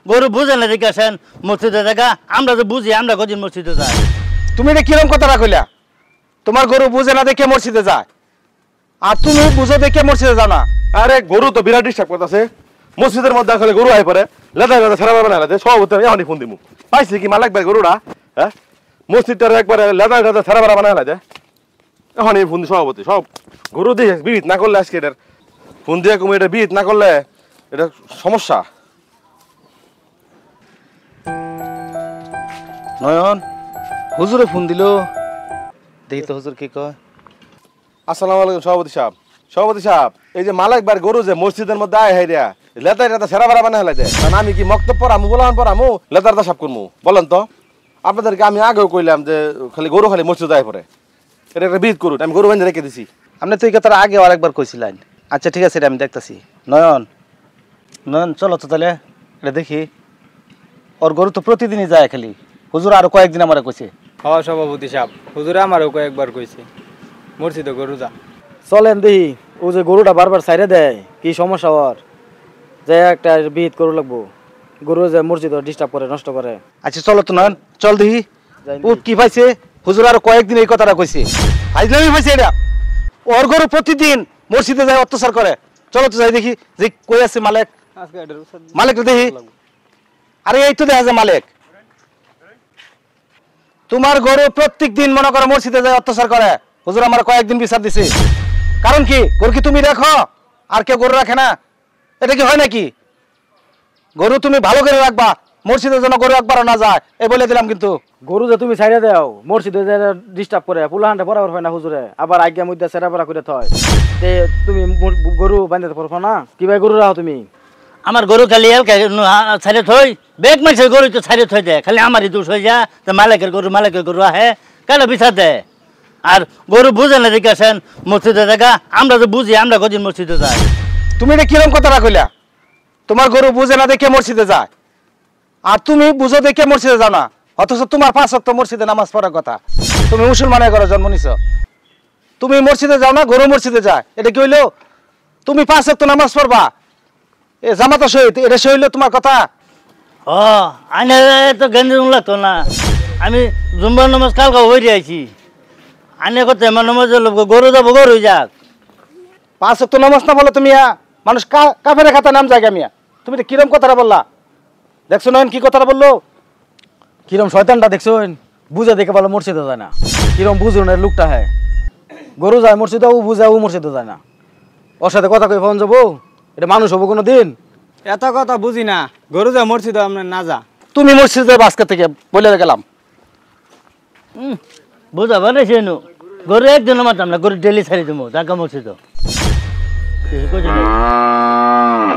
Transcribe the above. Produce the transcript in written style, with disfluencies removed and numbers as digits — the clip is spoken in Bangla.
গরু বুঝে না দেখে আসেন মসজিদে জায়গা, আমরা তো বুঝি, আমরা কদিন মসজিদে যাই। তুমি এটা কিরম কথা রাখলা? তোমার গরু বুঝে না দেখে মসজিদে যায়, আর তুমি বুঝো দেখে মসজিদে যাও না। আরে গরু তো বিরাট ডিস্টার্ব করতেছে মসজিদের মধ্যে, আসলে গরু আই পরে লেদা লেদা ছেড়া বাবা না লেদে সব এখনই ফোন দিমু। পাইছি কি মালাক ভাই গরুটা, হ্যাঁ মসজিদটার একবারে লেদা লেদা ছেড়া বাবা বানা লেদে এখনই ফোন দি সভাপতি। সব গরু দিয়ে বিহিত না করলে আজকে এটার ফোন দিয়ে কমে এটা বিহিত না করলে এটা সমস্যা। নয়ন হুজুরে ফোন দিল, দেখি তো হুজুর কি কয়। আসসালামু আলাইকুম সভাপতি সাহেব। সভাপতি সাহেব, এই যে মালাক ভাই গরু যে মসজিদের মধ্যে আয় হাইরা লেদা লেদা ছেড়া বাবা বানা লেদে, কারণ আমি কি মক্তব পড়ামু বলান পড়ামু লেদারটা সাফ করমু বলেন তো? আপনাদেরকে আমি আগেও কইলাম যে খালি গরু খালি মসজিদে আয় পরে, এটা একটা বিহিত করুন, আমি গরু বান্ধে রেখে দিছি। আপনি তো এই কথাটা আগে আরেকবার কইছিলেন। আচ্ছা ঠিক আছে, এটা আমি দেখতেছি। নয়ন নয়ন চলো তো তাহলে এটা দেখি। ওর গরু তো প্রতিদিনই যায় খালি, হুজুর আরো কয়েকদিন আমার কইছে। হ্যাঁ সভাপতি সাহেব, হুজুরে আমারও কয়েকবার কইছে মসজিদে গরু যা। চলেন দেখি, ও যে গরুটা বারবার সাইডে দেয়, কি সমস্যা ওর, যে একটা বিহিত গরু লাগবো। গরু যে মসজিদ ডিস্টার্ব করে, নষ্ট করে। আচ্ছা চলো তো নয়ন, চল দেখি ও কি পাইছে। হুজুর আরো কয়েকদিন এই কথাটা কইছে, ফাইজলামি পাইছে এটা। ওর গরু প্রতিদিন মসজিদে যায়, অত্যাচার করে। চলো তো যাই দেখি যে কই আছে মালিক। মালিকটা দেখি। আরে এই তো দেখা যায় মালিক। তোমার গরু প্রত্যেক দিন মনে করো মসজিদে যায়, অত্যাচার করে। হুজুর আমার কয়েকদিন বিচার দিছে। কারণ কি, গরু কি তুমি রাখো আর কেউ গরু রাখে না? এটা কি হয় নাকি? গরু তুমি ভালো করে রাখবা, মসজিদের জন্য গরু একবার না যায়, এই বলে দিলাম। কিন্তু গরু যে তুমি সাইডে দাও, মসজিদে যে ডিস্টার্ব করে, পুলাহানটা বরাবর হয় না হুজুরে, আবার আজ্ঞা মধ্যে সেরা বেড়া করে থয়। তুমি গরু বাঁধতে পারো না, কি ভাই গরু রাখো তুমি? আমার গরু খালি ছাড়ে থই, বেগ মাইছে গরু তো ছাড়ে থই দেয়, খালি আমারই দোষ হয়ে যা। তো মালিকের গরু আহে কেন বিচার দেয়? আর গরু বুঝে না দেখে আসেন মসজিদে জায়গা, আমরা তো বুঝি, আমরা কদিন মসজিদে যাই। তুমি এটা কিরম কথা রাখলা? তোমার গরু বুঝে না দেখে মসজিদে যায়, আর তুমি বুঝো দেখে মসজিদে যাও না। অথচ তোমার 5 ওয়াক্ত মসজিদে নামাজ পড়ার কথা। তুমি মুসলমানের ঘরে জন্ম নিছ, তুমি মসজিদে যাও না, গরু মসজিদে যায়। এটা কি হইলো? তুমি 5 ওয়াক্ত নামাজ পড়বা, এ জামাতা শহীদ, এটা হইলো তোমার কথা? ও আইনে তো গেঞ্জি লাগতো না, আমি জুম্বার নামাজ কালকে হয়ে আইছি। আইনে করতে আমার নামাজ গরু যাবো, গরু যাক। 5 ওয়াক্ত নামাজ না বলে তুমি মানুষ কাফেরের খাতা নাম জায়গা মিয়া। তুমি এটা কিরম কথাটা বললা? দেখছো নয়ন কি কথাটা বললো? কিরম শয়তানটা দেখছো, বুঝে দেখে ভালো মসজিদে যায় না। কিরম বুঝুন লোকটা, হ্যাঁ গরু যায় মসজিদে, ও বুঝে ও মসজিদে যায় না। ওর সাথে কথা কই ফোন যাবো? এটা মানুষ হবো কোনো দিন? এত কথা বুঝি না, গরু যা মসজিদে আপনার না যা। তুমি মসজিদে আজকে থেকে বলে গেলাম। বুঝা পারে সে গরু একদিন মাতাম না, গরু ডেলি ছাড়ি দেবো জাগা মসজিদ।